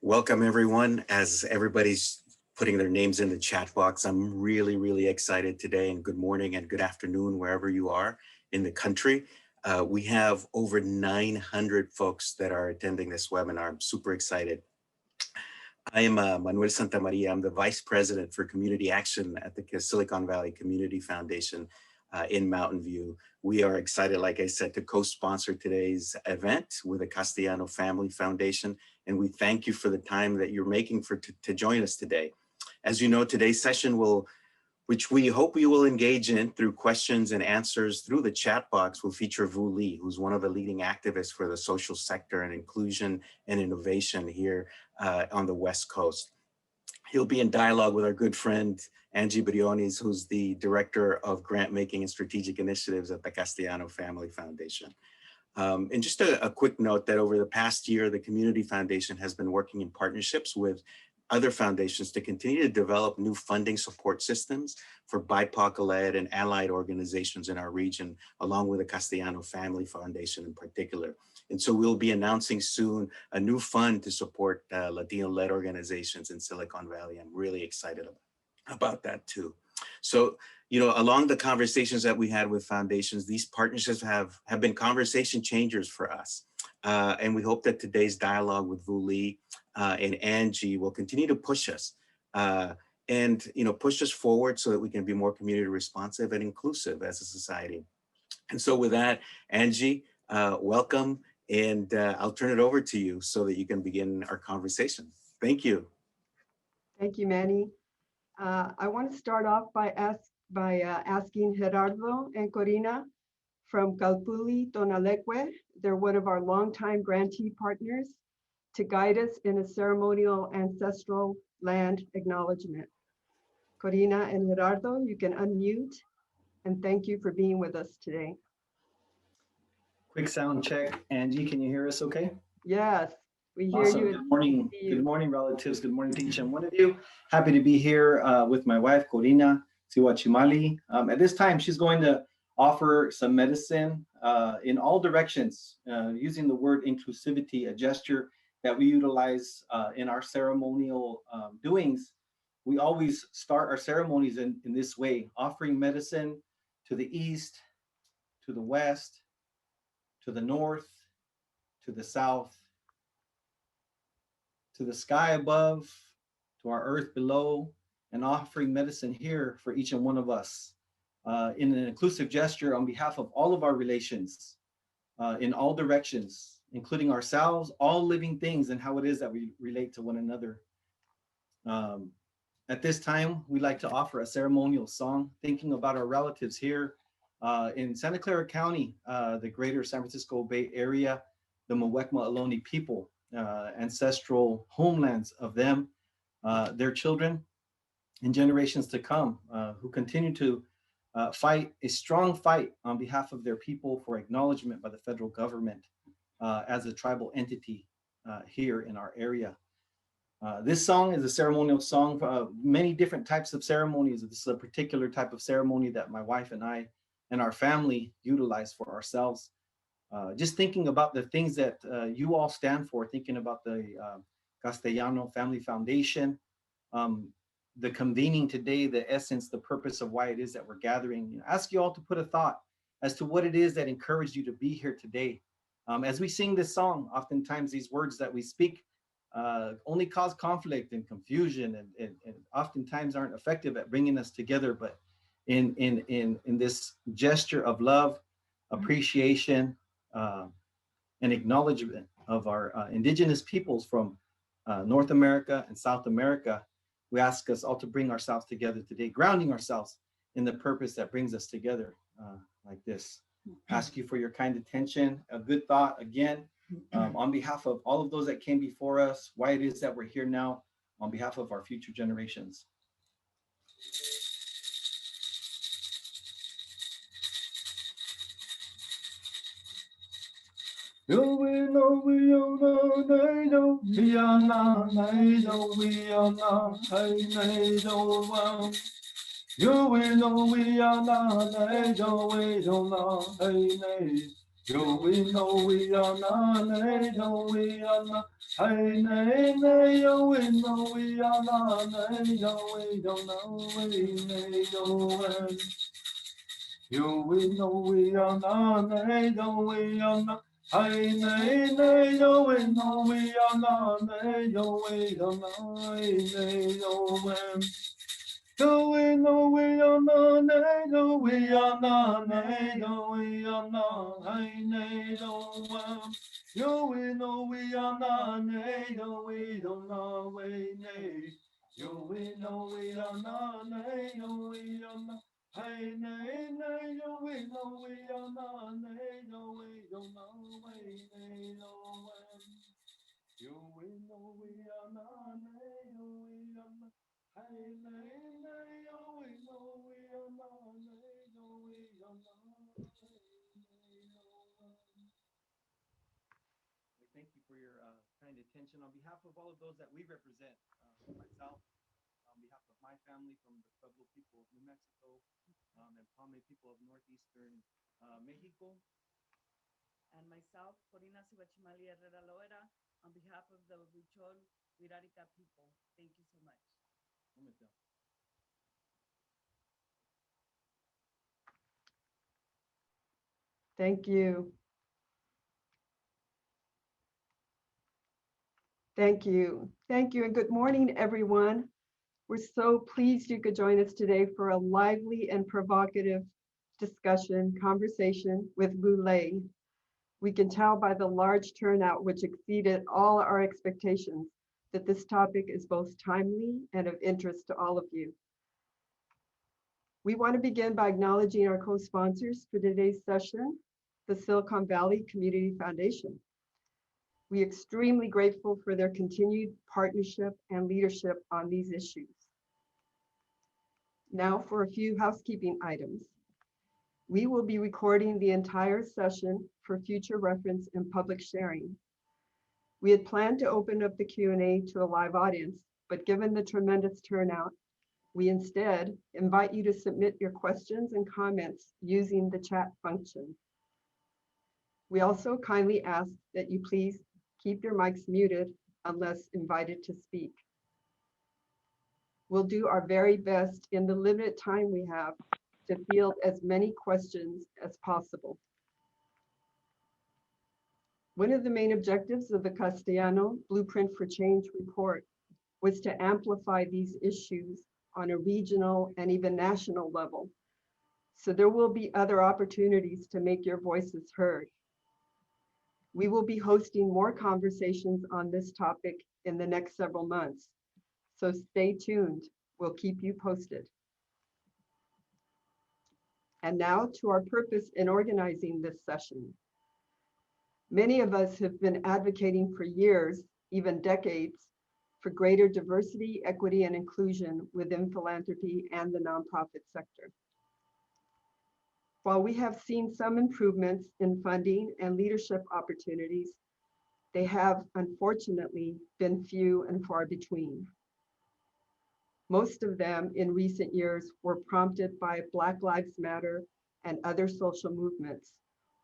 Welcome, everyone. As everybody's putting their names in the chat box, I'm really excited today. And good morning and good afternoon, wherever you are in the country. We have over 900 folks that are attending this webinar. I'm super excited. I am Manuel Santamaria. I'm the Vice President for Community Action at the Silicon Valley Community Foundation in Mountain View. We are excited, like I said, to co-sponsor today's event with the Castellano Family Foundation, and we thank you for the time that you're making to join us today. As you know, today's session which we hope you will engage in through questions and answers through the chat box, will feature Vu Lee, who's one of the leading activists for the social sector and inclusion and innovation here on the West Coast. He'll be in dialogue with our good friend, Angie Briones, who's the Director of Grant Making and Strategic Initiatives at the Castellano Family Foundation. And just a quick note that over the past year, the Community Foundation has been working in partnerships with other foundations to continue to develop new funding support systems for BIPOC-led and allied organizations in our region, along with the Castellano Family Foundation in particular. And so we'll be announcing soon a new fund to support Latino-led organizations in Silicon Valley. I'm really excited about that too. So, you know, along the conversations that we had with foundations, these partnerships have been conversation changers for us. And we hope that today's dialogue with Vu Lee and Angie will continue to push us and, you know, push us forward so that we can be more community responsive and inclusive as a society. And so with that, Angie, welcome. And I'll turn it over to you so that you can begin our conversation. Thank you. Thank you, Manny. I want to start off by asking Gerardo and Corina from Calpulli Tonaleque. They're one of our longtime grantee partners, to guide us in a ceremonial ancestral land acknowledgement. Corina and Gerardo, you can unmute, and thank you for being with us today. Quick sound check. Angie, can you hear us okay? Yes, we hear Awesome. you. Good morning. Good morning, relatives. Good morning to each and one of you. Happy to be here with my wife, Corina Siwachimali. At this time, she's going to offer some medicine in all directions, using the word inclusivity, a gesture that we utilize in our ceremonial doings. We always start our ceremonies in this way, offering medicine to the east, to the west, to the north, to the south, to the sky above, to our earth below, and offering medicine here for each and one of us in an inclusive gesture on behalf of all of our relations in all directions, including ourselves, all living things, and how it is that we relate to one another. At this time, we'd like to offer a ceremonial song, thinking about our relatives here in Santa Clara County, the greater San Francisco Bay Area, the Muwekma Ohlone people, ancestral homelands of them, their children, and generations to come, who continue to fight a strong fight on behalf of their people for acknowledgement by the federal government as a tribal entity here in our area. This song is a ceremonial song for many different types of ceremonies. This is a particular type of ceremony that my wife and I and our family utilize for ourselves. Just thinking about the things that you all stand for, thinking about the Castellano Family Foundation, the convening today, the essence, the purpose of why it is that we're gathering. You know, ask you all to put a thought as to what it is that encouraged you to be here today. As we sing this song, oftentimes these words that we speak only cause conflict and confusion, and oftentimes aren't effective at bringing us together. But in this gesture of love, appreciation, and acknowledgement of our indigenous peoples from North America and South America, we ask us all to bring ourselves together today, grounding ourselves in the purpose that brings us together like this. Ask you for your kind attention, a good thought again, on behalf of all of those that came before us, why it is that we're here now, on behalf of our future generations. Yo we know we are not, I know we are not, I know we are not, I know you we know we are not, I know we are not, I know Yo we know we are na, nay, yo we are na. Hey, nay, nay, yo we know we are na, nay, yo we don't know, we nay, yo, yo we know we are na, nay, yo we are na. Hey, nay, nay, yo we know we are na, nay, yo we don't know, nay, yo, yo we know we are na, nay, yo we are na, nay, yo we are na, hey, nay, yo, yo we know we are na, nay, yo we don't know, we nay, yo we know we are na, nay, yo we are na, hey, nay, nay, yo we know we are na, nay, yo we don't know, we nay, yo we know we are na, nay, yo we are na. Hey, nay, nay, yo, we know we are na, nay, yo, we are na, we thank you for your kind attention. On behalf of all of those that we represent, myself, on behalf of my family from the Pueblo people of New Mexico, and Pame people of northeastern Mexico. And myself, Corina Sibachimali Herrera Loera, on behalf of the Huichol Wirarica people. Thank you so much. Thank you. Thank you. Thank you and good morning, everyone. We're so pleased you could join us today for a lively and provocative conversation with Vu Le. We can tell by the large turnout, which exceeded all our expectations, that this topic is both timely and of interest to all of you. We want to begin by acknowledging our co-sponsors for today's session, the Silicon Valley Community Foundation. We're extremely grateful for their continued partnership and leadership on these issues. Now for a few housekeeping items. We will be recording the entire session for future reference and public sharing. We had planned to open up the Q&A to a live audience, but given the tremendous turnout, we instead invite you to submit your questions and comments using the chat function. We also kindly ask that you please keep your mics muted unless invited to speak. We'll do our very best in the limited time we have to field as many questions as possible. One of the main objectives of the Castellano Blueprint for Change report was to amplify these issues on a regional and even national level. So there will be other opportunities to make your voices heard. We will be hosting more conversations on this topic in the next several months. So stay tuned, we'll keep you posted. And now to our purpose in organizing this session. Many of us have been advocating for years, even decades, for greater diversity, equity, and inclusion within philanthropy and the nonprofit sector. While we have seen some improvements in funding and leadership opportunities, they have unfortunately been few and far between. Most of them in recent years were prompted by Black Lives Matter and other social movements,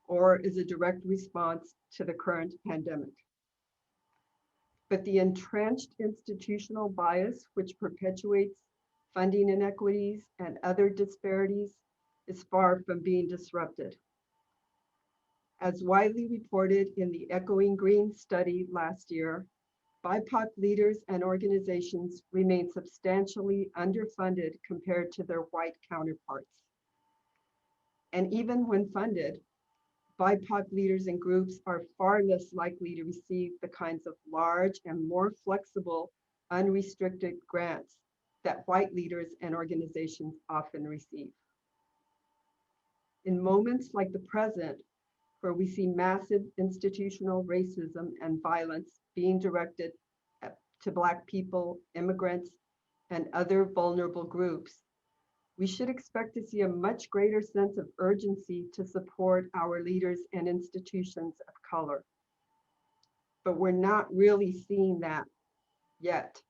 or as a direct response to the current pandemic. But the entrenched institutional bias which perpetuates funding inequities and other disparities is far from being disrupted. As widely reported in the Echoing Green study last year, BIPOC leaders and organizations remain substantially underfunded compared to their white counterparts. And even when funded, BIPOC leaders and groups are far less likely to receive the kinds of large and more flexible, unrestricted grants that white leaders and organizations often receive. In moments like the present, where we see massive institutional racism and violence being directed to Black people, immigrants, and other vulnerable groups, we should expect to see a much greater sense of urgency to support our leaders and institutions of color. But we're not really seeing that yet.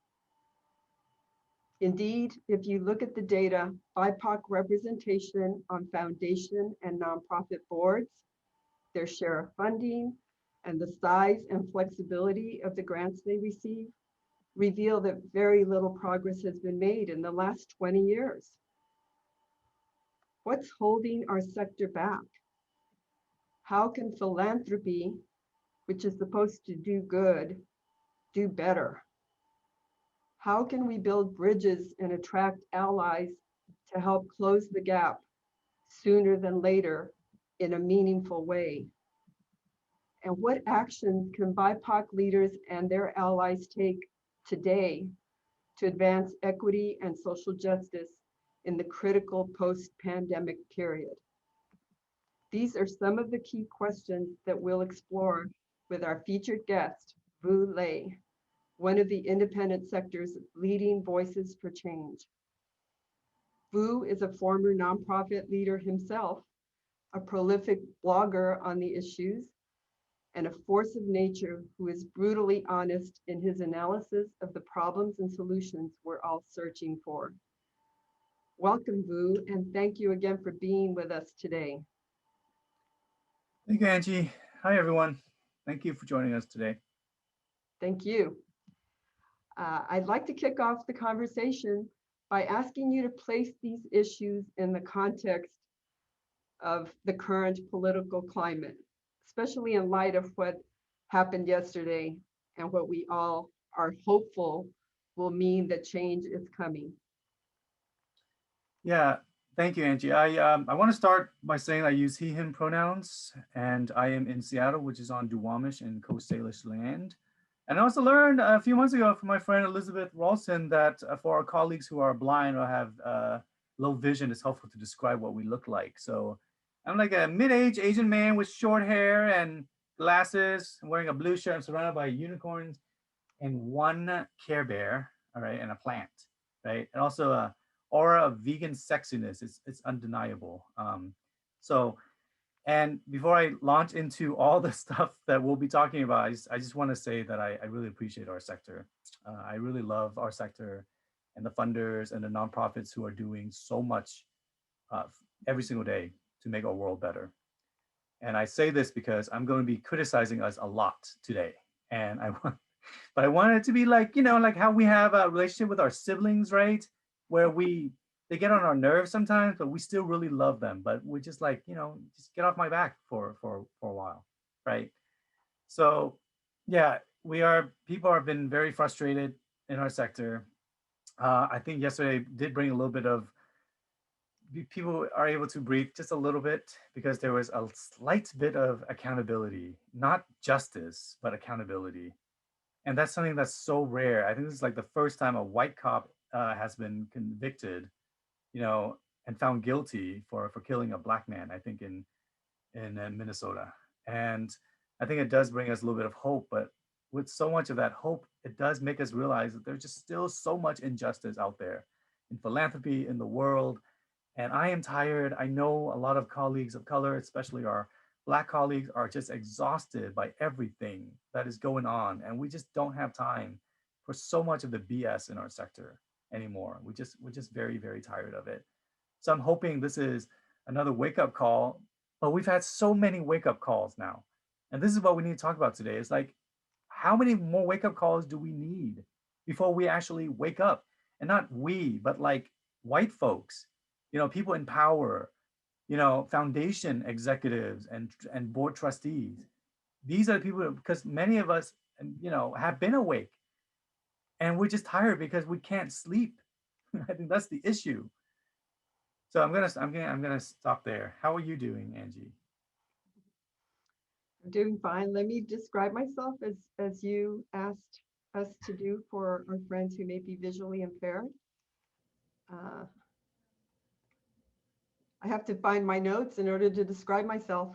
Indeed, if you look at the data, BIPOC representation on foundation and nonprofit boards their share of funding, and the size and flexibility of the grants they receive reveal that very little progress has been made in the last 20 years. What's holding our sector back? How can philanthropy, which is supposed to do good, do better? How can we build bridges and attract allies to help close the gap sooner than later in a meaningful way? And what actions can BIPOC leaders and their allies take today to advance equity and social justice in the critical post-pandemic period? These are some of the key questions that we'll explore with our featured guest, Vu Le, one of the independent sector's leading voices for change. Vu is a former nonprofit leader himself, a prolific blogger on the issues, and a force of nature who is brutally honest in his analysis of the problems and solutions we're all searching for. Welcome, Vu, and thank you again for being with us today. Thank you, Angie. Hi, everyone. Thank you for joining us today. Thank you. I'd like to kick off the conversation by asking you to place these issues in the context of the current political climate, especially in light of what happened yesterday and what we all are hopeful will mean that change is coming. Yeah, thank you, Angie. I want to start by saying I use he, him pronouns, and I am in Seattle, which is on Duwamish and Coast Salish land. And I also learned a few months ago from my friend Elizabeth Ralston that for our colleagues who are blind or have low vision, it's helpful to describe what we look like. So I'm like a mid-aged Asian man with short hair and glasses, wearing a blue shirt. I'm surrounded by unicorns and one Care Bear, all right, and a plant, right? And also a aura of vegan sexiness. It's undeniable. And before I launch into all the stuff that we'll be talking about, I just want to say that I really appreciate our sector. I really love our sector and the funders and the nonprofits who are doing so much every single day to make our world better. And I say this because I'm going to be criticizing us a lot today. And but I want it to be like, like how we have a relationship with our siblings, right? Where they get on our nerves sometimes, but we still really love them. But we're just like, just get off my back for a while, right? So yeah, people have been very frustrated in our sector. I think yesterday did bring a little bit of, people are able to breathe just a little bit because there was a slight bit of accountability, not justice, but accountability. And that's something that's so rare. I think this is like the first time a white cop has been convicted, and found guilty for killing a black man, I think in Minnesota. And I think it does bring us a little bit of hope, but with so much of that hope, it does make us realize that there's just still so much injustice out there in philanthropy, in the world. And I am tired. I know a lot of colleagues of color, especially our Black colleagues, are just exhausted by everything that is going on. And we just don't have time for so much of the BS in our sector anymore. We're just very, very tired of it. So I'm hoping this is another wake-up call, but we've had so many wake-up calls now. And this is what we need to talk about today. It's like, how many more wake-up calls do we need before we actually wake up? And not we, but like white folks, people in power, foundation executives and board trustees. These are the people, because many of us, have been awake and we're just tired because we can't sleep. I think that's the issue. So I'm gonna stop there. How are you doing, Angie? I'm doing fine. Let me describe myself as you asked us to do for our friends who may be visually impaired. I have to find my notes in order to describe myself.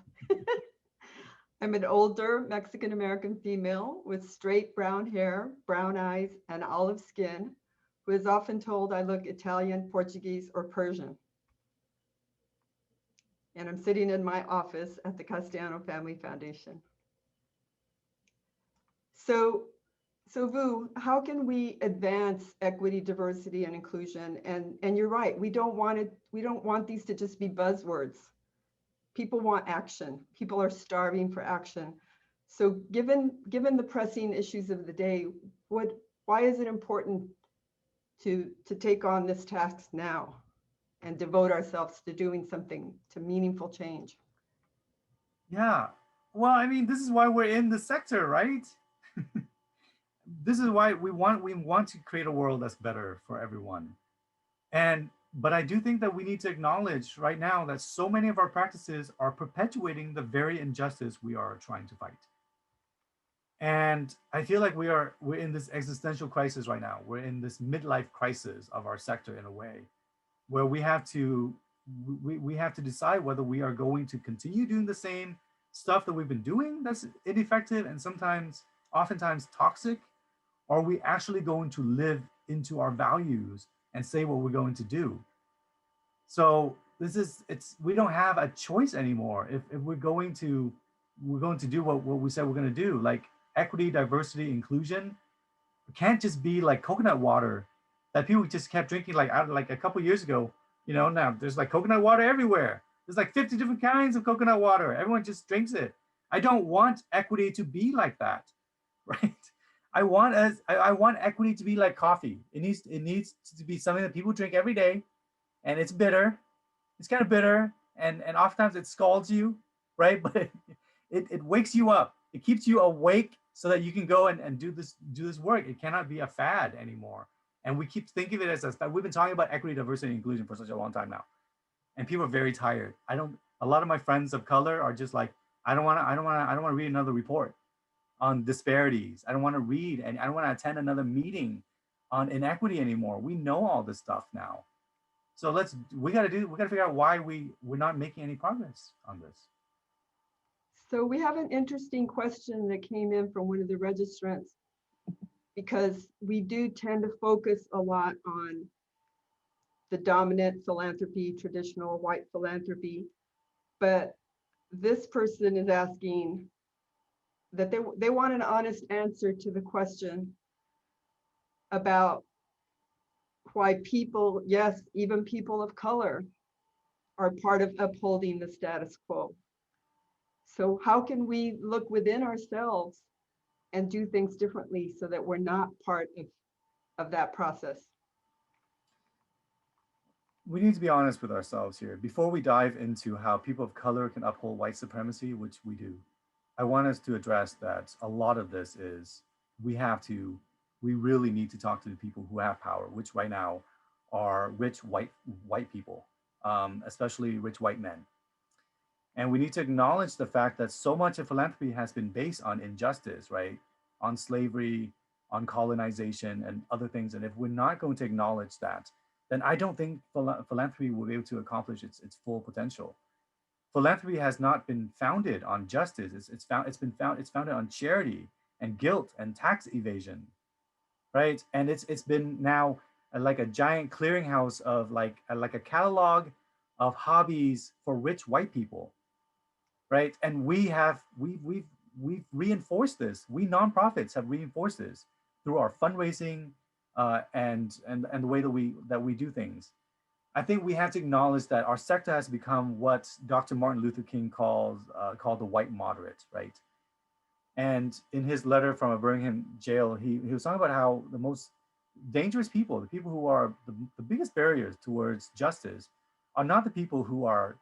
I'm an older Mexican-American female with straight brown hair, brown eyes, and olive skin, who is often told I look Italian, Portuguese, or Persian. And I'm sitting in my office at the Castellano Family Foundation. So Vu, how can we advance equity, diversity, and inclusion? And you're right, we don't want these to just be buzzwords. people want action. People are starving for action. So given the pressing issues of the day, why is it important to take on this task now and devote ourselves to doing something, to meaningful change? Yeah. Well, I mean, this is why we're in the sector, right? This is why we want to create a world that's better for everyone. And but I do think that we need to acknowledge right now that so many of our practices are perpetuating the very injustice we are trying to fight. And I feel like we're in this existential crisis right now. We're in this midlife crisis of our sector in a way, where we have to decide whether we are going to continue doing the same stuff that we've been doing that's ineffective and oftentimes toxic, or are we actually going to live into our values and say what we're going to do? So we don't have a choice anymore. If we're going to do what we said we're going to do, like equity, diversity, inclusion, it can't just be like coconut water that people just kept drinking like a couple years ago. Now there's like coconut water everywhere. There's like 50 different kinds of coconut water. Everyone just drinks it. I don't want equity to be like that, right? I want equity to be like coffee. It needs to be something that people drink every day, and it's bitter. It's kind of bitter, and oftentimes it scalds you, right? But it wakes you up. It keeps you awake so that you can go and do this work. It cannot be a fad anymore. And we keep thinking of it as we've been talking about equity, diversity, and inclusion for such a long time now, and people are very tired. A lot of my friends of color are just like, I don't want to read another report on disparities. I don't want to read, and I don't want to attend another meeting on inequity anymore. We know all this stuff now. So we got to figure out why we're not making any progress on this. So we have an interesting question that came in from one of the registrants, because we do tend to focus a lot on the dominant philanthropy, traditional white philanthropy. But this person is asking that they want an honest answer to the question about why people, yes, even people of color, are part of upholding the status quo. So how can we look within ourselves and do things differently so that we're not part of that process? We need to be honest with ourselves here. Before we dive into how people of color can uphold white supremacy, which we do, I want us to address that a lot of this is we really need to talk to the people who have power, which right now are rich white people, especially rich white men. And we need to acknowledge the fact that so much of philanthropy has been based on injustice, right? On slavery, on colonization, and other things. And if we're not going to acknowledge that, then I don't think philanthropy will be able to accomplish its full potential. Philanthropy has not been founded on justice. It's founded on charity and guilt and tax evasion, right? And it's been now like a giant clearinghouse of like a catalog of hobbies for rich white people, right? And we've reinforced this. We nonprofits have reinforced this through our fundraising and the way that we do things. I think we have to acknowledge that our sector has become what Dr. Martin Luther King called the white moderate, right? And in his letter from a Birmingham jail, he was talking about how the most dangerous people, the people who are the biggest barriers towards justice, are not the people who are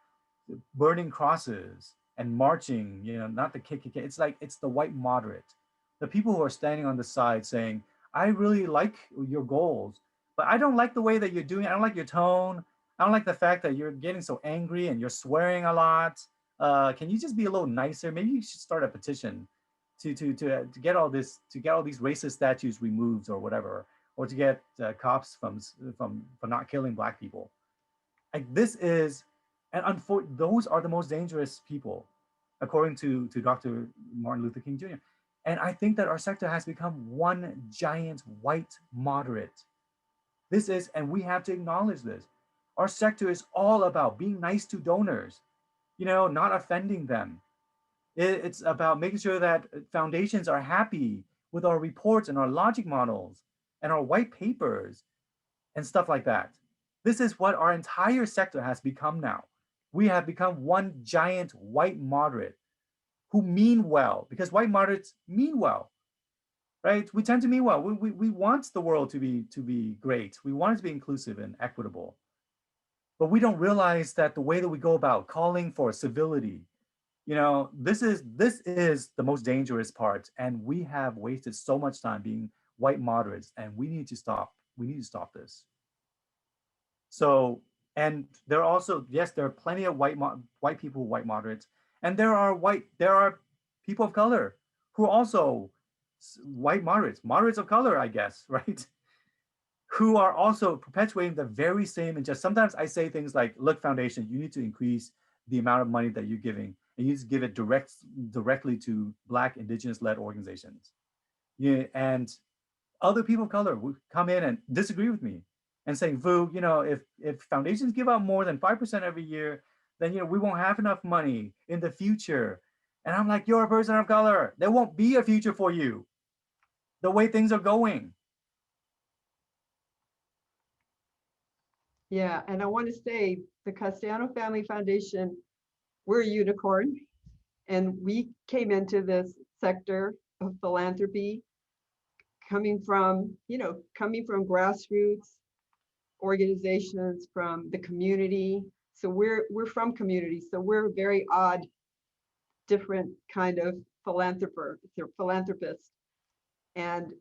burning crosses and marching, not the KKK. It's the white moderate, the people who are standing on the side saying, I really like your goals, but I don't like the way that you're doing it. I don't like your tone. I don't like the fact that you're getting so angry and you're swearing a lot. Can you just be a little nicer? Maybe you should start a petition to get all these racist statues removed or whatever, or to get cops for not killing Black people. Like this is, and those are the most dangerous people, according to Dr. Martin Luther King Jr. And I think that our sector has become one giant white moderate. This is, and we have to acknowledge this. Our sector is all about being nice to donors, not offending them. It's about making sure that foundations are happy with our reports and our logic models and our white papers and stuff like that. This is what our entire sector has become now. we have become one giant white moderate who mean well, because white moderates mean well, right? We tend to mean well. We want the world to be great. We want it to be inclusive and equitable. But we don't realize that the way that we go about calling for civility, this is the most dangerous part. And we have wasted so much time being white moderates, and we need to stop. We need to stop this. So, and there are also, yes, there are plenty of white people, white moderates, and there are people of color who are also white moderates of color, I guess, right? Who are also perpetuating the very same injustice. Sometimes I say things like, look, foundation, you need to increase the amount of money that you're giving, and you need to give it directly to Black, Indigenous-led organizations. Yeah, and other people of color would come in and disagree with me and say, Vu, if foundations give out more than 5% every year, then we won't have enough money in the future. And I'm like, you're a person of color. There won't be a future for you the way things are going. Yeah, and I want to say the Castellano Family Foundation, we're a unicorn, and we came into this sector of philanthropy coming from grassroots organizations, from the community. So we're from community. So we're a very odd, different kind of philanthropist. And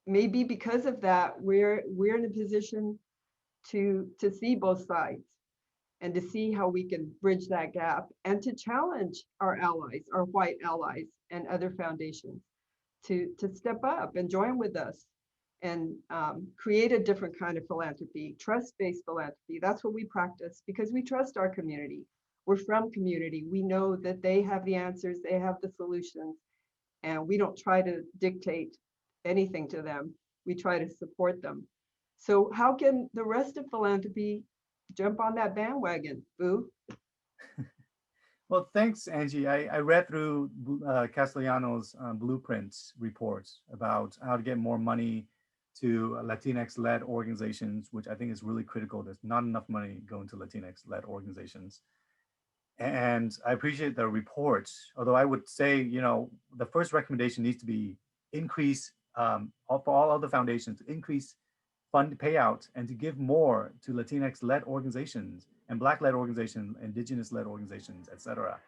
maybe because of that, we're in a position to see both sides and to see how we can bridge that gap and to challenge our allies, our white allies and other foundations to step up and join with us and create a different kind of philanthropy, trust-based philanthropy. That's what we practice because we trust our community. We're from community. We know that they have the answers, they have the solutions, and we don't try to dictate anything to them. We try to support them. So how can the rest of philanthropy jump on that bandwagon, Vu? Well, thanks, Angie. I read through Castellano's blueprint reports about how to get more money to Latinx-led organizations, which I think is really critical. There's not enough money going to Latinx-led organizations. And I appreciate the report, although I would say, the first recommendation needs to be increase, for all other foundations, to increase fund payout and to give more to Latinx-led organizations and Black-led organizations, Indigenous-led organizations, et cetera,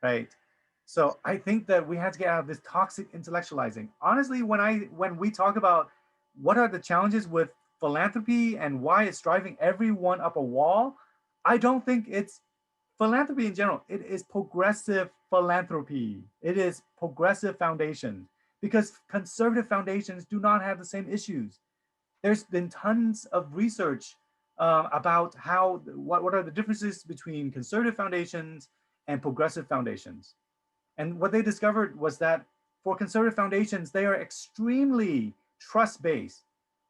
right? So I think that we have to get out of this toxic intellectualizing. Honestly, when we talk about what are the challenges with philanthropy and why it's driving everyone up a wall, I don't think it's philanthropy in general. It is progressive philanthropy. It is progressive foundation, because conservative foundations do not have the same issues. There's been tons of research about what are the differences between conservative foundations and progressive foundations. And what they discovered was that for conservative foundations, they are extremely trust-based.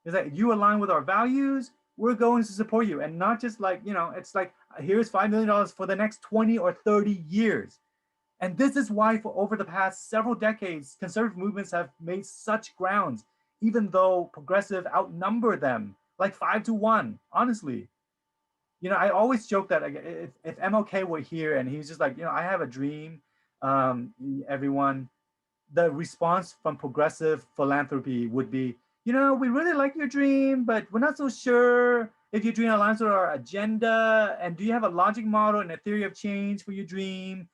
Is that you align with our values, we're going to support you. And not just like, it's like, here's $5 million for the next 20 or 30 years. And this is why for over the past several decades, conservative movements have made such grounds, even though progressive outnumber them like 5-1, honestly. I always joke that if MLK were here and he's just like, I have a dream, everyone, the response from progressive philanthropy would be, we really like your dream, but we're not so sure if your dream aligns with our agenda. And do you have a logic model and a theory of change for your dream?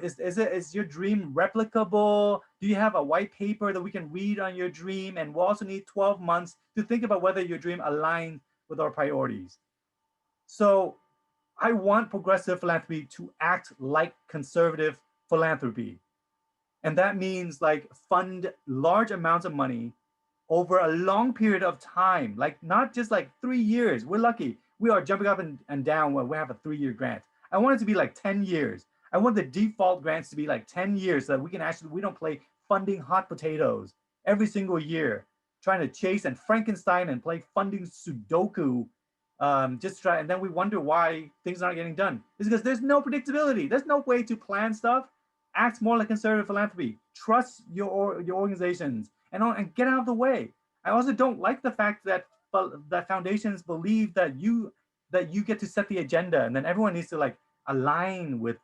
Is your dream replicable? Do you have a white paper that we can read on your dream? And we'll also need 12 months to think about whether your dream aligns with our priorities. So I want progressive philanthropy to act like conservative philanthropy. And that means like fund large amounts of money over a long period of time, like not just like 3 years. We're lucky. We are jumping up and down when we have a 3-year grant. I want it to be like 10 years. I want the default grants to be like 10 years so that we don't play funding hot potatoes every single year, trying to chase and Frankenstein and play funding Sudoku, and then we wonder why things aren't getting done. It's because there's no predictability. There's no way to plan stuff. Act more like conservative philanthropy. Trust your organizations and get out of the way. I also don't like the fact that foundations believe that you get to set the agenda and then everyone needs to like align with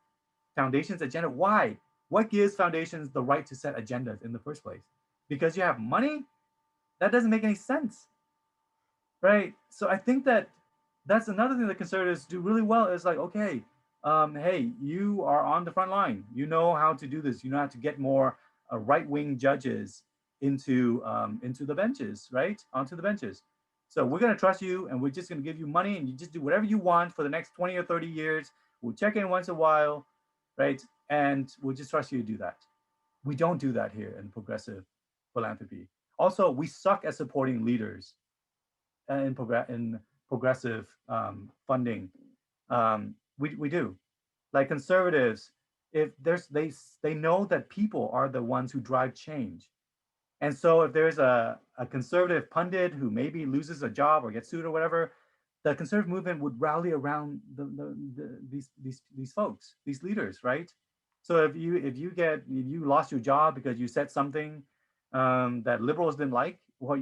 foundation's agenda. Why? What gives foundations the right to set agendas in the first place? Because you have money? That doesn't make any sense, right? So I think that that's another thing that conservatives do really well is like, okay, hey, you are on the front line. You know how to do this. You know how to get more right-wing judges into the benches, right? Onto the benches. So we're going to trust you, and we're just going to give you money, and you just do whatever you want for the next 20 or 30 years. We'll check in once in a while, right? And we'll just trust you to do that. We don't do that here in progressive philanthropy. Also, we suck at supporting leaders in progressive funding. We do. Like conservatives, if there's they know that people are the ones who drive change. And so if there's a conservative pundit who maybe loses a job or gets sued or whatever, the conservative movement would rally around these folks, these leaders, right? So if you lost your job because you said something that liberals didn't like, well,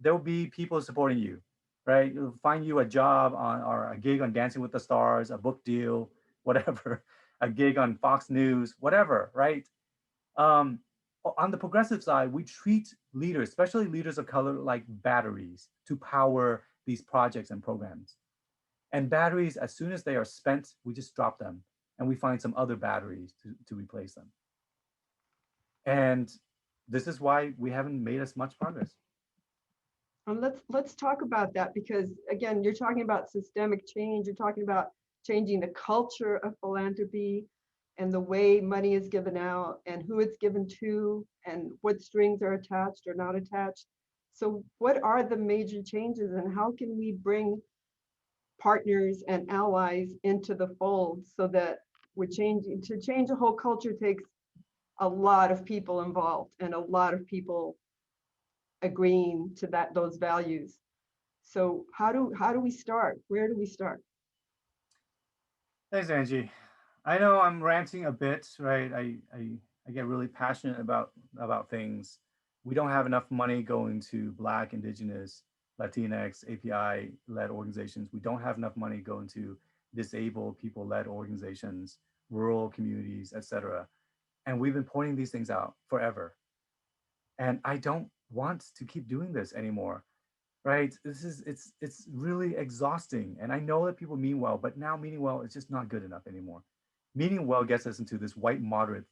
there will be people supporting you, right? You'll find you a job or a gig on Dancing with the Stars, a book deal, whatever, a gig on Fox News, whatever, right? On the progressive side, we treat leaders, especially leaders of color, like batteries to power these projects and programs. And batteries, as soon as they are spent, we just drop them and we find some other batteries to replace them. And this is why we haven't made as much progress. Let's talk about that, because again, you're talking about systemic change. You're talking about changing the culture of philanthropy and the way money is given out and who it's given to and what strings are attached or not attached. So what are the major changes, and how can we bring partners and allies into the fold so that we're changing? To change a whole culture takes a lot of people involved and a lot of people agreeing to those values. So how do we start? Where do we start? Thanks, Angie. I know I'm ranting a bit, right? I get really passionate about things. We don't have enough money going to Black, Indigenous, Latinx, API-led organizations. We don't have enough money going to disabled people-led organizations, rural communities, etc. And we've been pointing these things out forever. And I don't want to keep doing this anymore, right? It's really exhausting. And I know that people mean well, but now meaning well is just not good enough anymore. Meaning well gets us into this white moderate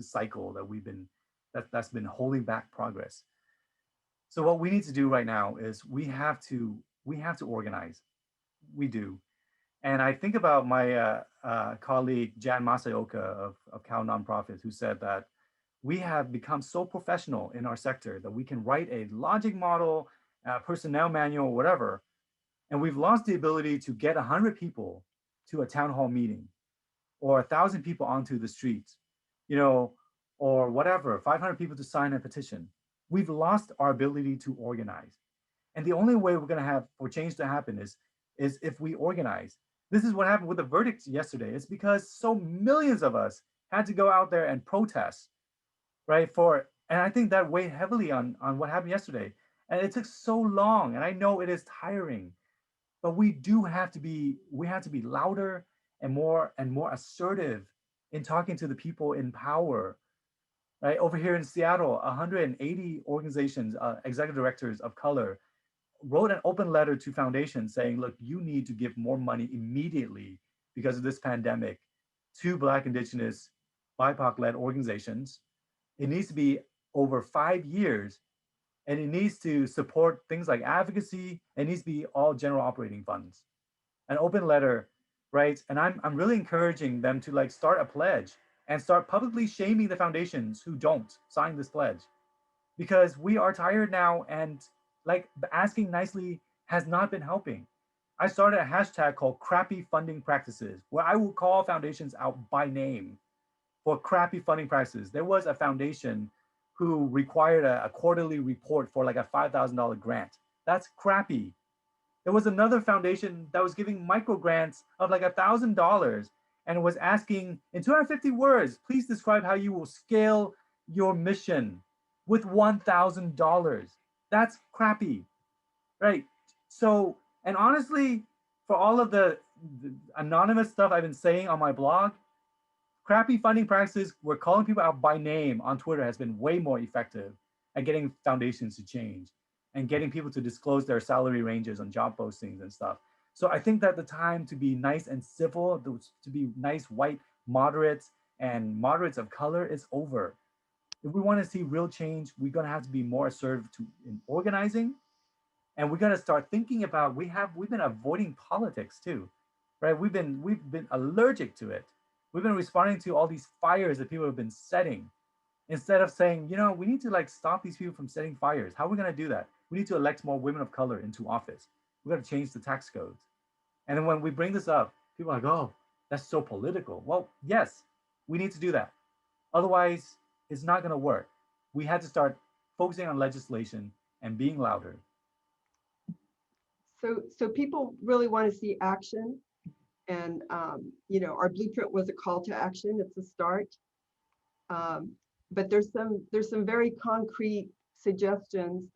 cycle that's been holding back progress. So what we need to do right now is we have to organize. We do. And I think about my colleague Jan Masaoka of Cal Nonprofits, who said that we have become so professional in our sector that we can write a logic model, personnel manual, whatever, and we've lost the ability to get 100 people to a town hall meeting, or 1,000 people onto the streets, or whatever, 500 people to sign a petition. We've lost our ability to organize. And the only way we're going to have for change to happen is if we organize. This is what happened with the verdict yesterday. It's because so millions of us had to go out there and protest, right? And I think that weighed heavily on what happened yesterday. And it took so long, and I know it is tiring, but we have to be louder and more assertive in talking to the people in power, right? Over here in Seattle, 180 organizations, executive directors of color, wrote an open letter to foundations saying, look, you need to give more money immediately because of this pandemic to Black, Indigenous, BIPOC-led organizations. It needs to be over 5 years, and it needs to support things like advocacy. It needs to be all general operating funds. An open letter, right? And I'm really encouraging them to start a pledge and start publicly shaming the foundations who don't sign this pledge, because we are tired now, and asking nicely has not been helping. I started a hashtag called crappy funding practices, where I will call foundations out by name for crappy funding practices. There was a foundation who required a quarterly report for a $5,000 grant. That's crappy. There was another foundation that was giving micro grants of $1,000 and was asking in 250 words, please describe how you will scale your mission with $1,000. That's crappy, right? So, and honestly, for all of the the anonymous stuff I've been saying on my blog, crappy funding practices where calling people out by name on Twitter has been way more effective at getting foundations to change and getting people to disclose their salary ranges on job postings and stuff. So I think that the time to be nice and civil, to be nice white moderates and moderates of color is over. If we want to see real change, we're going to have to be more assertive in organizing, and we're going to start thinking about we've been avoiding politics too, right? We've been allergic to it. We've been responding to all these fires that people have been setting instead of saying, we need to like stop these people from setting fires. How are we going to do that? We need to elect more women of color into office. We got to change the tax codes. And then when we bring this up, people are like, oh, that's so political. Well, yes, we need to do that. Otherwise, it's not going to work. We had to start focusing on legislation and being louder. So people really want to see action. And, our blueprint was a call to action. It's a start. But there's some very concrete suggestions.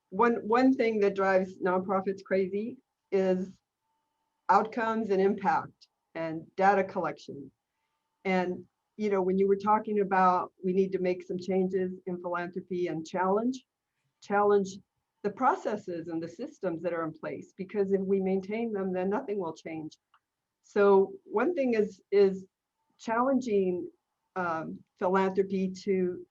One thing that drives nonprofits crazy is outcomes and impact and data collection. And, when you were talking about we need to make some changes in philanthropy and challenge the processes and the systems that are in place, because if we maintain them, then nothing will change. So one thing is challenging philanthropy to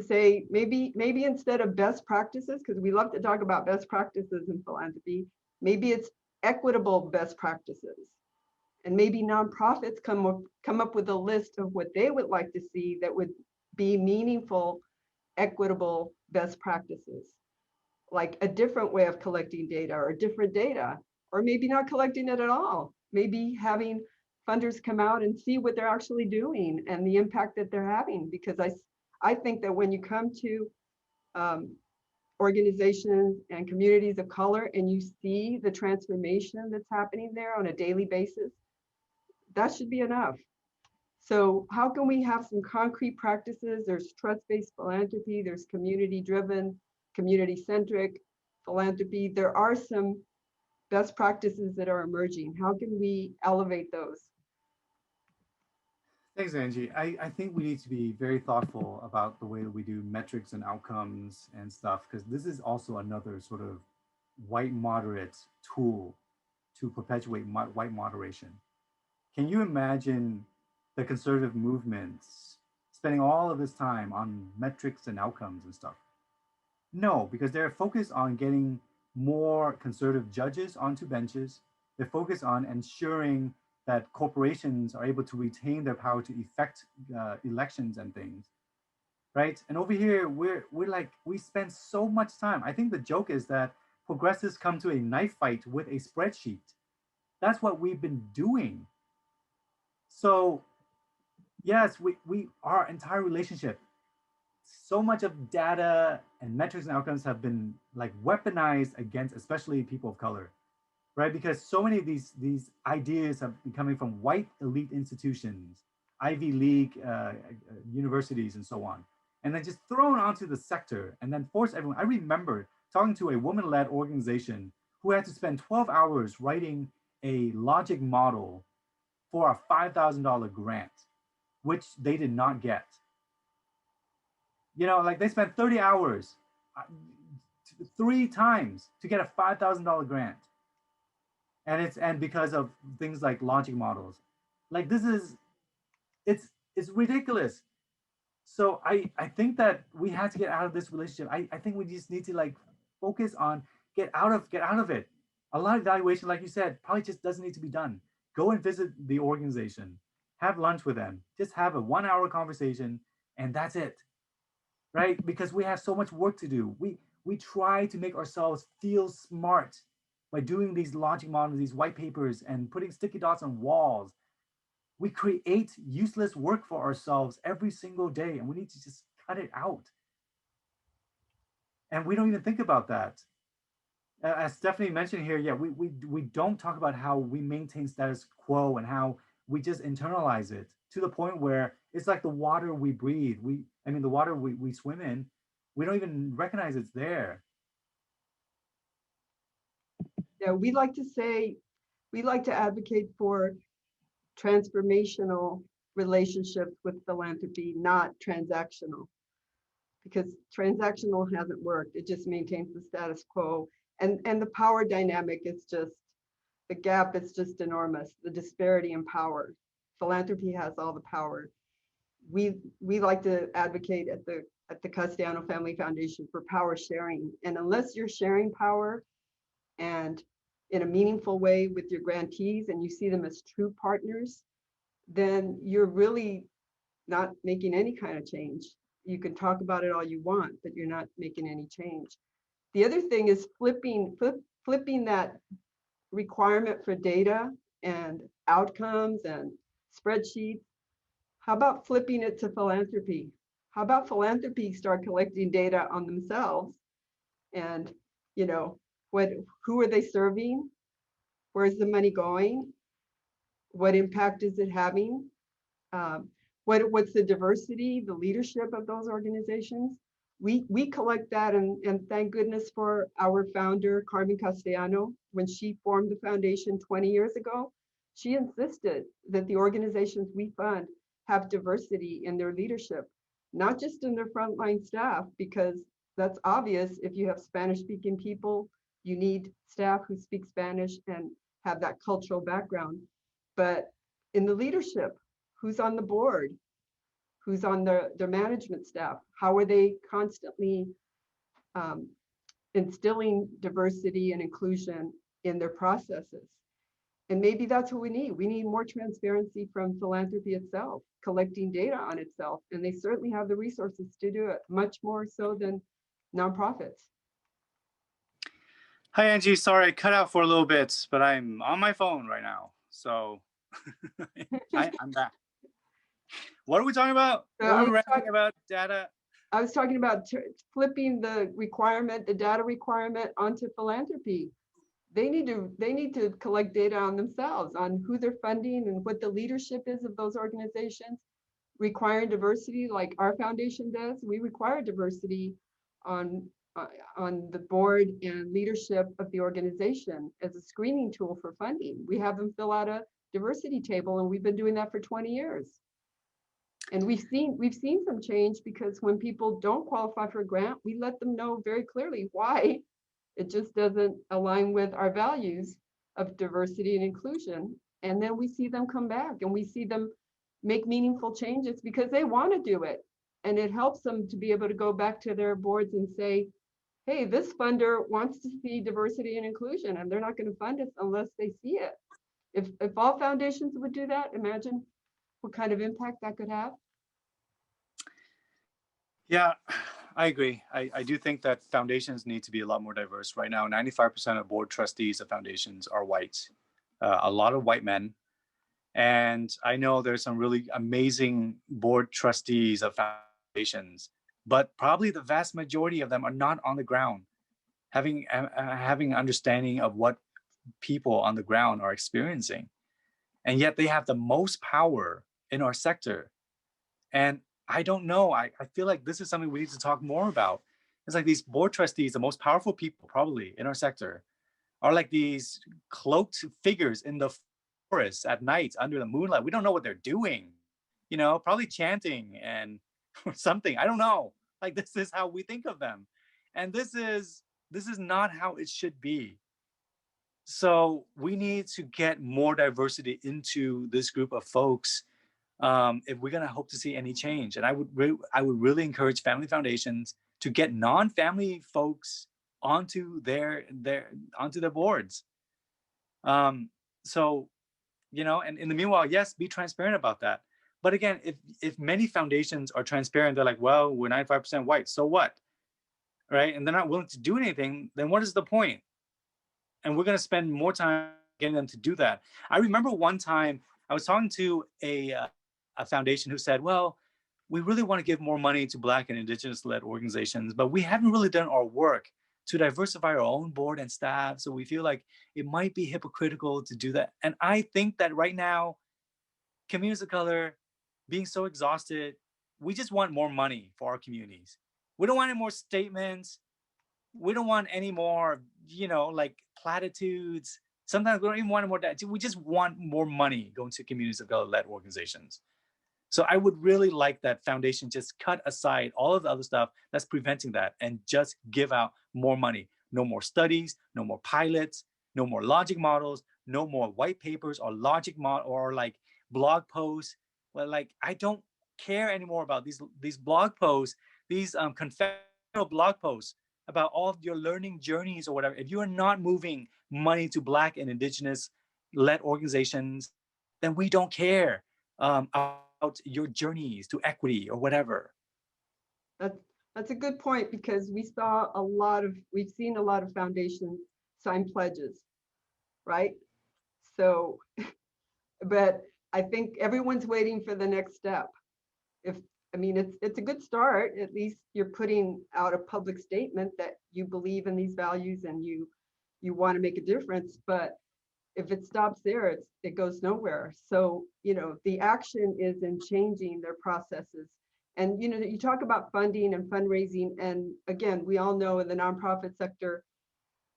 say maybe instead of best practices, because we love to talk about best practices in philanthropy, maybe it's equitable best practices. And maybe nonprofits come up with a list of what they would like to see that would be meaningful, equitable best practices, like a different way of collecting data or different data, or maybe not collecting it at all. Maybe having funders come out and see what they're actually doing and the impact that they're having. Because I think that when you come to organizations and communities of color and you see the transformation that's happening there on a daily basis, that should be enough. So how can we have some concrete practices? There's trust-based philanthropy, there's community-driven, community-centric philanthropy. There are some best practices that are emerging. How can we elevate those? Thanks, Angie. I think we need to be very thoughtful about the way that we do metrics and outcomes and stuff, because this is also another sort of white moderate tool to perpetuate white moderation. Can you imagine the conservative movements spending all of this time on metrics and outcomes and stuff? No, because they're focused on getting more conservative judges onto benches. They're focused on ensuring that corporations are able to retain their power to effect elections and things, right? And over here, we spend so much time. I think the joke is that progressives come to a knife fight with a spreadsheet. That's what we've been doing. So yes, our entire relationship, so much of data and metrics and outcomes have been like weaponized against especially people of color, right? Because so many of these ideas have been coming from white elite institutions, Ivy League universities and so on, and then just thrown onto the sector and then force everyone. I remember talking to a woman-led organization who had to spend 12 hours writing a logic model for a $5,000 grant, which they did not get. Like they spent 30 hours 3 times to get a $5,000 grant. And because of things like logic models. Like it's ridiculous. So I think that we have to get out of this relationship. I think we just need to like focus on get out of it. A lot of evaluation, like you said, probably just doesn't need to be done. Go and visit the organization, have lunch with them, just have a 1-hour conversation, and that's it, right? Because we have so much work to do. We try to make ourselves feel smart by doing these logic models, these white papers, and putting sticky dots on walls. We create useless work for ourselves every single day, and we need to just cut it out. And we don't even think about that. As Stephanie mentioned here, yeah, we don't talk about how we maintain status quo and how we just internalize it to the point where it's like the water we breathe. The water we swim in, we don't even recognize it's there. Yeah, we like to say we like to advocate for transformational relationships with philanthropy, not transactional, because transactional hasn't worked. It just maintains the status quo. And the power dynamic is just, the gap is just enormous, the disparity in power. Philanthropy has all the power. We like to advocate at the Castellano Family Foundation for power sharing. And unless you're sharing power and in a meaningful way with your grantees and you see them as true partners, then you're really not making any kind of change. You can talk about it all you want, but you're not making any change. The other thing is flipping that requirement for data and outcomes and spreadsheets. How about flipping it to philanthropy? How about philanthropy start collecting data on themselves and, you know, who are they serving? Where's the money going? What impact is it having? What's the diversity, the leadership of those organizations? We collect that, and thank goodness for our founder, Carmen Castellano. When she formed the foundation 20 years ago, she insisted that the organizations we fund have diversity in their leadership, not just in their frontline staff, because that's obvious. If you have Spanish-speaking people, you need staff who speak Spanish and have that cultural background. But in the leadership, who's on the board, who's on their management staff, how are they constantly instilling diversity and inclusion in their processes? And maybe that's what we need. We need more transparency from philanthropy itself, collecting data on itself. And they certainly have the resources to do it, much more so than nonprofits. Hi, Angie. Sorry, I cut out for a little bit, but I'm on my phone right now. So I'm back. What are we talking about? I We were was ranting about data. I was talking about flipping the requirement, the data requirement onto philanthropy. They need to collect data on themselves, on who they're funding and what the leadership is of those organizations. Requiring diversity like our foundation does. We require diversity on the board and leadership of the organization as a screening tool for funding. We have them fill out a diversity table, and we've been doing that for 20 years. And we've seen some change, because when people don't qualify for a grant, we let them know very clearly why it just doesn't align with our values of diversity and inclusion. And then we see them come back, and we see them make meaningful changes because they want to do it. And it helps them to be able to go back to their boards and say, hey, this funder wants to see diversity and inclusion, and they're not going to fund us unless they see it. If all foundations would do that, imagine what kind of impact that could have. Yeah, I agree. I do think that foundations need to be a lot more diverse. Right now, 95% of board trustees of foundations are white, a lot of white men. And I know there's some really amazing board trustees of foundations, but probably the vast majority of them are not on the ground, having an understanding of what people on the ground are experiencing. And yet they have the most power in our sector. And I don't know, I feel like this is something we need to talk more about. It's like these board trustees, the most powerful people probably in our sector, are like these cloaked figures in the forest at night under the moonlight. We don't know what they're doing, you know, probably chanting and or something. I don't know. Like, this is how we think of them. And this is not how it should be. So we need to get more diversity into this group of folks if we're going to hope to see any change. And I would really encourage family foundations to get non-family folks onto their boards. So, you know, and in the meanwhile, yes, be transparent about that. But again, if many foundations are transparent, they're like, well, we're 95% white, so what? Right? And they're not willing to do anything, then what is the point? And we're going to spend more time getting them to do that. I remember one time I was talking to a foundation who said, well, we really want to give more money to Black and Indigenous-led organizations, but we haven't really done our work to diversify our own board and staff. So we feel like it might be hypocritical to do that. And I think that right now, communities of color being so exhausted, we just want more money for our communities. We don't want any more statements. We don't want any more, you know, like platitudes. Sometimes we don't even want more data. We just want more money going to communities of color-led organizations. So I would really like that foundation just cut aside all of the other stuff that's preventing that and just give out more money. No more studies, no more pilots, no more logic models, no more white papers or logic model or like blog posts. Well, like I don't care anymore about these blog posts, these confessional blog posts about all of your learning journeys or whatever. If you are not moving money to Black and Indigenous led organizations, then we don't care about your journeys to equity or whatever. That's a good point, because we've seen a lot of foundations sign pledges, right? So, but I think everyone's waiting for the next step. I mean, it's a good start. At least you're putting out a public statement that you believe in these values and you want to make a difference. But if it stops there, it goes nowhere. So, the action is in changing their processes. And, you talk about funding and fundraising. And again, we all know in the nonprofit sector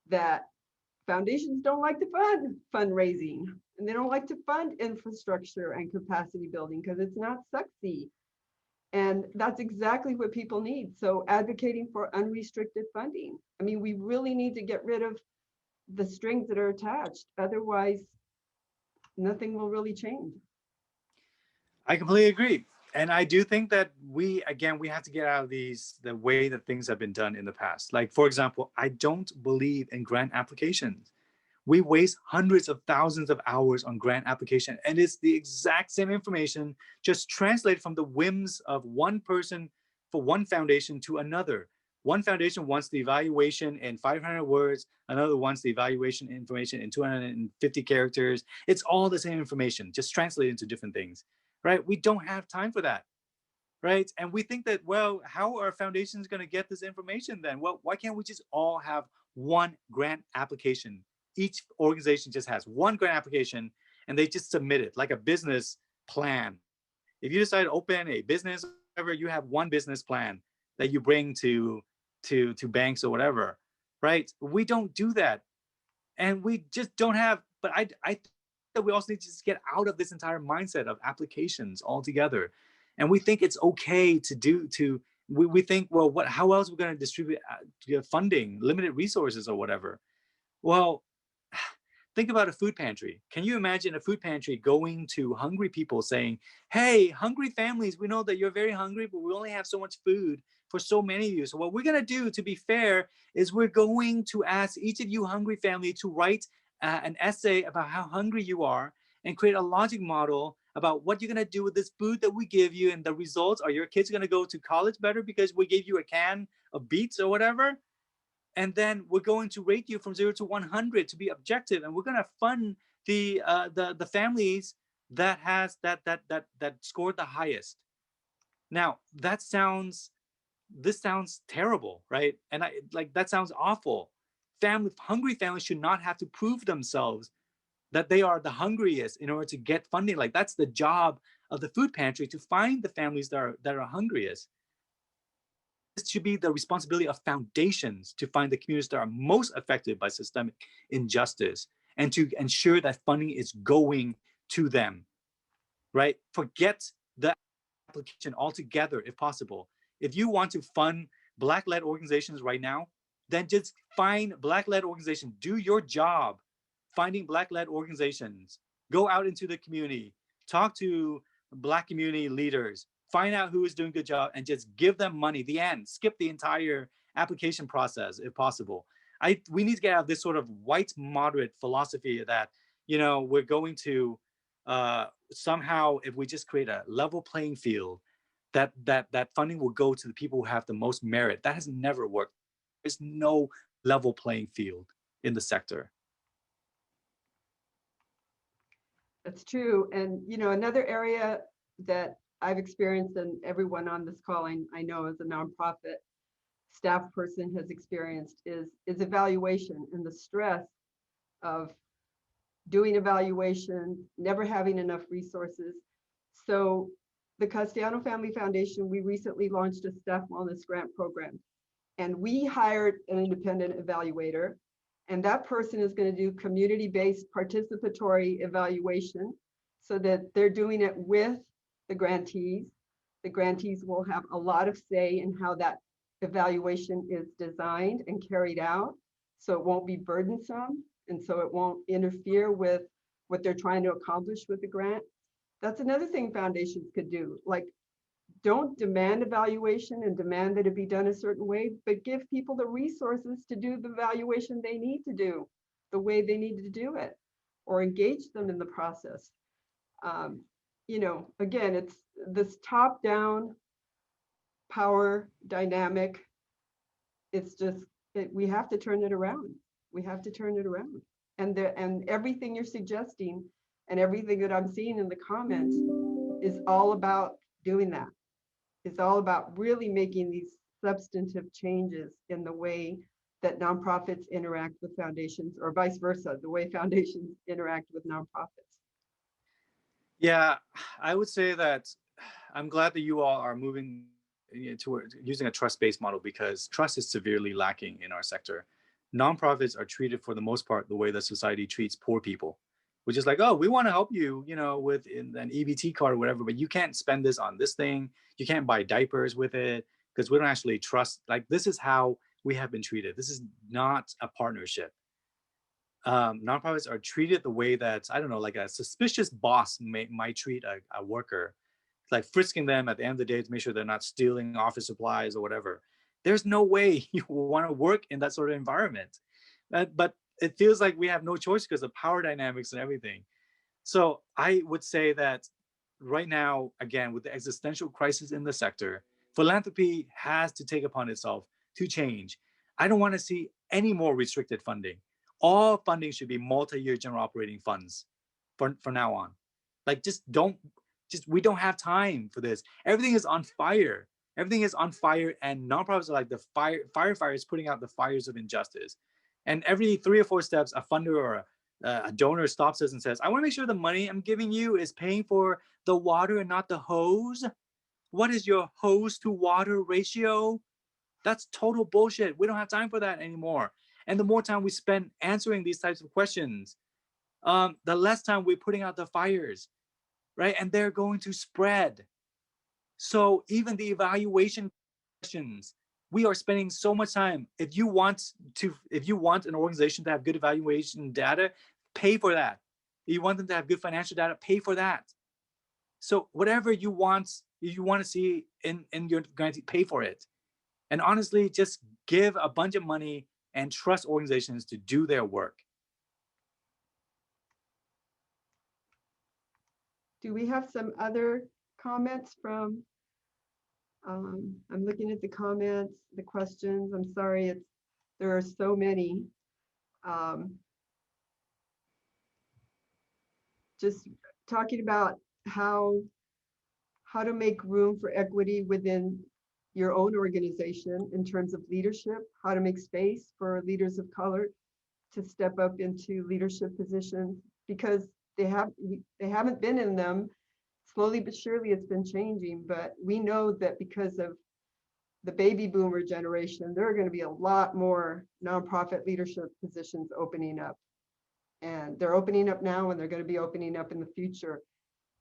that foundations don't like to fund fundraising, and they don't like to fund infrastructure and capacity building because it's not sexy. And that's exactly what people need. So advocating for unrestricted funding. I mean, we really need to get rid of the strings that are attached. Otherwise, nothing will really change. I completely agree. And I do think that we have to get out of the way that things have been done in the past. Like, for example, I don't believe in grant applications. We waste hundreds of thousands of hours on grant application, and it's the exact same information, just translated from the whims of one person for one foundation to another. One foundation wants the evaluation in 500 words, another wants the evaluation information in 250 characters. It's all the same information, just translated into different things, right? We don't have time for that, right? And we think that, well, how are foundations going to get this information then? Well, why can't we just all have one grant application? Each organization just has one grant application and they just submit it like a business plan. If you decide to open a business, whatever, you have one business plan that you bring to banks or whatever, right? We don't do that. And we just don't have, but I think that we also need to just get out of this entire mindset of applications altogether. And we think it's okay we think, well, how else are we going to distribute funding, limited resources or whatever? Well, think about a food pantry. Can you imagine a food pantry going to hungry people saying, hey, hungry families, we know that you're very hungry, but we only have so much food for so many of you. So what we're going to do, to be fair, is we're going to ask each of you hungry family to write an essay about how hungry you are and create a logic model about what you're going to do with this food that we give you. And the results are your kids going to go to college better because we gave you a can of beets or whatever. And then we're going to rate you from 0 to 100 to be objective, and we're going to fund the families that scored the highest. Now this sounds terrible, right? And that sounds awful. Hungry families should not have to prove themselves that they are the hungriest in order to get funding. Like, that's the job of the food pantry, to find the families that are hungriest. This should be the responsibility of foundations to find the communities that are most affected by systemic injustice and to ensure that funding is going to them, right? Forget the application altogether if possible. If you want to fund Black-led organizations right now, then just find Black-led organizations. Do your job finding Black-led organizations. Go out into the community, talk to Black community leaders, find out who is doing a good job, and just give them money. The end. Skip the entire application process if possible. We need to get out of this sort of white moderate philosophy that, we're going to somehow, if we just create a level playing field, that funding will go to the people who have the most merit. That has never worked. There's no level playing field in the sector. That's true. And, another area that I've experienced, and everyone on this call I know as a nonprofit staff person has experienced, is evaluation and the stress of doing evaluation, never having enough resources. So the Castellano Family Foundation, we recently launched a staff wellness grant program, and we hired an independent evaluator, And that person is going to do community-based participatory evaluation so that they're doing it with the grantees. The grantees will have a lot of say in how that evaluation is designed and carried out. So it won't be burdensome. And so it won't interfere with what they're trying to accomplish with the grant. That's another thing foundations could do. Like, don't demand evaluation and demand that it be done a certain way, but give people the resources to do the evaluation they need to do the way they need to do it, or engage them in the process. You know, again, it's this top-down power dynamic. It's just, we have to turn it around. We have to turn it around. And everything you're suggesting and everything that I'm seeing in the comments is all about doing that. It's all about really making these substantive changes in the way that nonprofits interact with foundations, or vice versa, the way foundations interact with nonprofits. Yeah, I would say that I'm glad that you all are moving toward using a trust-based model, because trust is severely lacking in our sector. Nonprofits are treated for the most part the way that society treats poor people, which is like, oh, we want to help you, you know, with an EBT card or whatever, but you can't spend this on this thing. You can't buy diapers with it because we don't actually trust. Like, this is how we have been treated. This is not a partnership. Nonprofits are treated the way that, I don't know, like a suspicious boss might treat a worker, like frisking them at the end of the day to make sure they're not stealing office supplies or whatever. There's no way you want to work in that sort of environment. But it feels like we have no choice because of power dynamics and everything. So I would say that right now, again, with the existential crisis in the sector, philanthropy has to take upon itself to change. I don't want to see any more restricted funding. All funding should be multi-year general operating funds for now on. Like, we don't have time for this. Everything is on fire. Everything is on fire, and nonprofits are like the firefighters putting out the fires of injustice. And every 3 or 4 steps, a funder or a donor stops us and says, I want to make sure the money I'm giving you is paying for the water and not the hose. What is your hose to water ratio? That's total bullshit. We don't have time for that anymore. And the more time we spend answering these types of questions, the less time we're putting out the fires, right? And they're going to spread. So even the evaluation questions, we are spending so much time. If you want an organization to have good evaluation data, pay for that. If you want them to have good financial data, pay for that. So whatever you want to see in your grantee, pay for it. And honestly, just give a bunch of money and trust organizations to do their work. Do we have some other comments from, I'm looking at the comments, the questions. I'm sorry, there are so many. Just talking about how to make room for equity within your own organization in terms of leadership, how to make space for leaders of color to step up into leadership positions, because they haven't been in them. Slowly but surely it's been changing, but we know that because of the baby boomer generation, there are going to be a lot more nonprofit leadership positions opening up. And they're opening up now, and they're going to be opening up in the future.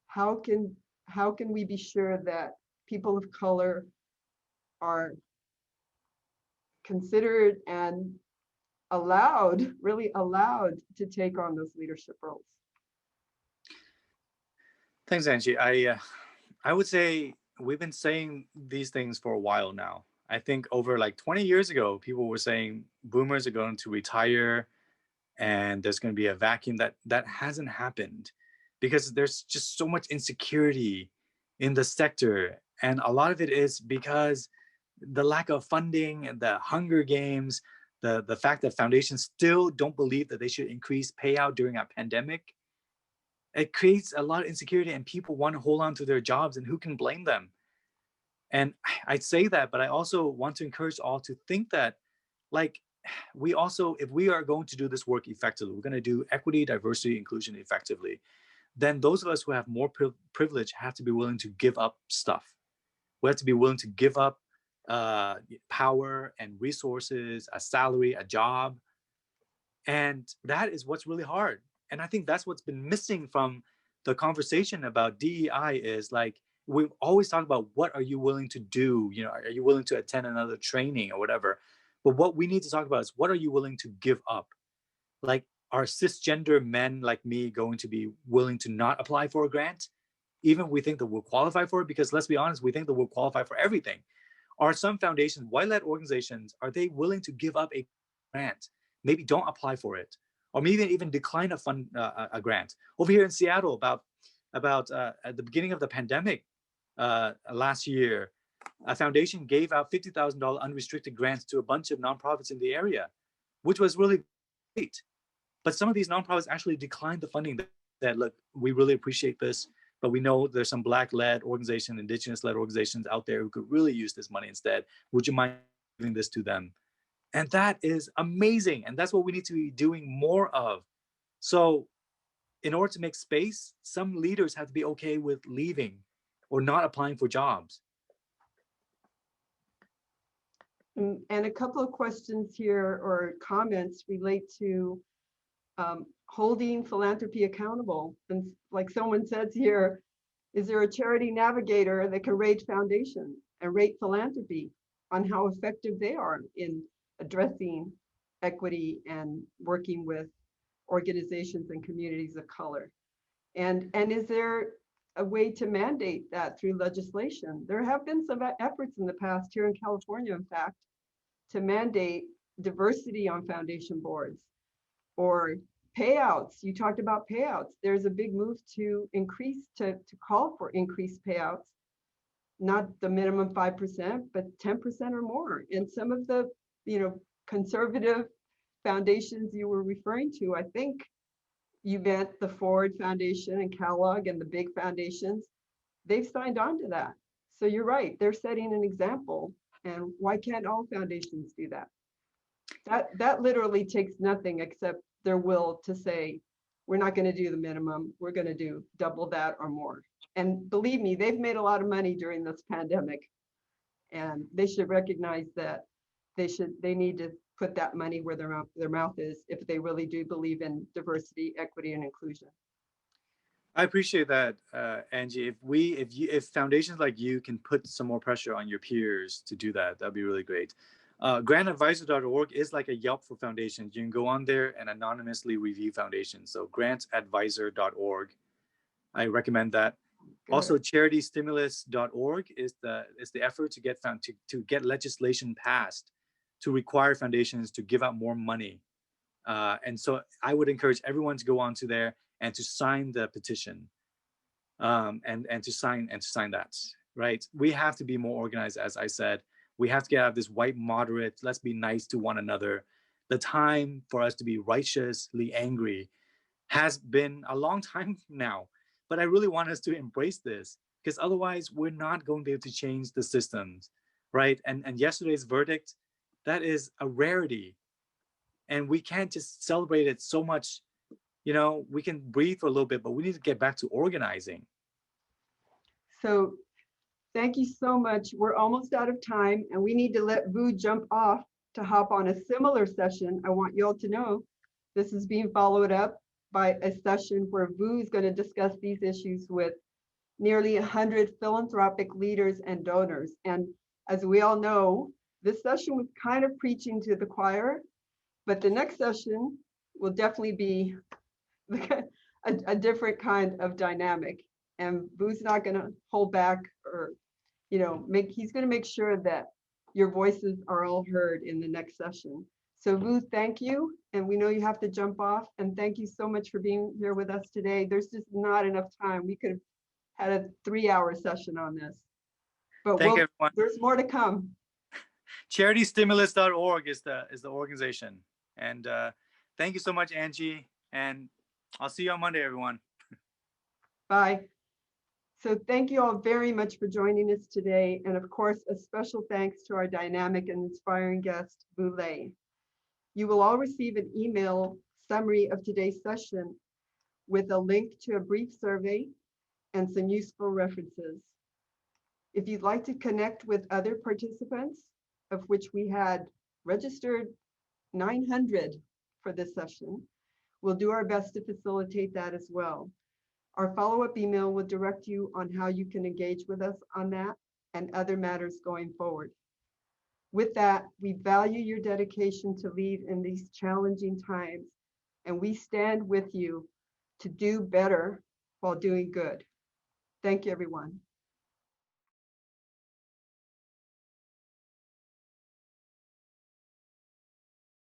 How can we be sure that people of color are considered and really allowed to take on those leadership roles? Thanks, Angie. I would say we've been saying these things for a while now. I think over like 20 years ago, people were saying boomers are going to retire and there's going to be a vacuum. That hasn't happened because there's just so much insecurity in the sector. And a lot of it is because the lack of funding and the Hunger Games, the fact that foundations still don't believe that they should increase payout during a pandemic. It creates a lot of insecurity, and people want to hold on to their jobs, and who can blame them? And I say that, but I also want to encourage all to think that, like, we also, if we are going to do this work effectively, we're going to do equity, diversity, inclusion effectively, then those of us who have more privilege have to be willing to give up stuff. We have to be willing to give up power and resources, a salary, a job, And that is what's really hard. And I think that's what's been missing from the conversation about DEI is like, we always talk about what are you willing to do? You know, are you willing to attend another training or whatever? But what we need to talk about is what are you willing to give up? Like, are cisgender men like me going to be willing to not apply for a grant? Even if we think that we'll qualify for it, because let's be honest, we think that we'll qualify for everything. Are some foundations, white-led organizations, are they willing to give up a grant? Maybe don't apply for it, or maybe even decline a grant. Over here in Seattle, about at the beginning of the pandemic last year, a foundation gave out $50,000 unrestricted grants to a bunch of nonprofits in the area, which was really great. But some of these nonprofits actually declined the funding. That look, we really appreciate this, but we know there's some Black-led organizations, Indigenous-led organizations out there who could really use this money instead. Would you mind giving this to them? And that is amazing. And that's what we need to be doing more of. So in order to make space, some leaders have to be okay with leaving or not applying for jobs. And a couple of questions here or comments relate to holding philanthropy accountable. And like someone says here, is there a charity navigator that can rate foundations and rate philanthropy on how effective they are in addressing equity and working with organizations and communities of color? And is there a way to mandate that through legislation? There have been some efforts in the past here in California, in fact, to mandate diversity on foundation boards or payouts. You talked about payouts. There's a big move to increase, to call for increased payouts, not the minimum 5%, but 10% or more. And some of the, conservative foundations you were referring to, I think you meant the Ford Foundation and Kellogg and the big foundations, they've signed on to that. So you're right, they're setting an example. And why can't all foundations do that? That literally takes nothing except their will to say, we're not going to do the minimum, we're going to do double that or more. And believe me, they've made a lot of money during this pandemic, and they should recognize that they need to put that money where their mouth is if they really do believe in diversity, equity, and inclusion. I appreciate that, Angie. If foundations like you can put some more pressure on your peers to do that, that'd be really great. Grantadvisor.org is like a Yelp for foundations. You can go on there and anonymously review foundations. So grantadvisor.org, I recommend that. Good. Also, charitystimulus.org is the effort to get legislation passed to require foundations to give out more money. And so I would encourage everyone to go onto there and to sign the petition, and to sign that, right? We have to be more organized, as I said. We have to get out of this white moderate, let's be nice to one another. The time for us to be righteously angry has been a long time now, but I really want us to embrace this, because otherwise we're not going to be able to change the systems, right? And yesterday's verdict, that is a rarity. And we can't just celebrate it so much. We can breathe for a little bit, but we need to get back to organizing. So thank you so much. We're almost out of time, and we need to let Vu jump off to hop on a similar session. I want you all to know this is being followed up by a session where Vu is going to discuss these issues with nearly 100 philanthropic leaders and donors. And as we all know, this session was kind of preaching to the choir, but the next session will definitely be a different kind of dynamic. And Vu's not going to hold back, or he's going to make sure that your voices are all heard in the next session. So Vu, thank you. And we know you have to jump off, and thank you so much for being here with us today. There's just not enough time. We could have had a 3-hour session on this, but Thank everyone. There's more to come. Charitystimulus.org is the organization. And thank you so much, Angie. And I'll see you on Monday, everyone. Bye. So thank you all very much for joining us today. And of course, a special thanks to our dynamic and inspiring guest, Vu Le. You will all receive an email summary of today's session with a link to a brief survey and some useful references. If you'd like to connect with other participants, of which we had registered 900 for this session. We'll do our best to facilitate that as well. Our follow-up email will direct you on how you can engage with us on that and other matters going forward. With that, we value your dedication to lead in these challenging times, and we stand with you to do better while doing good. Thank you, everyone.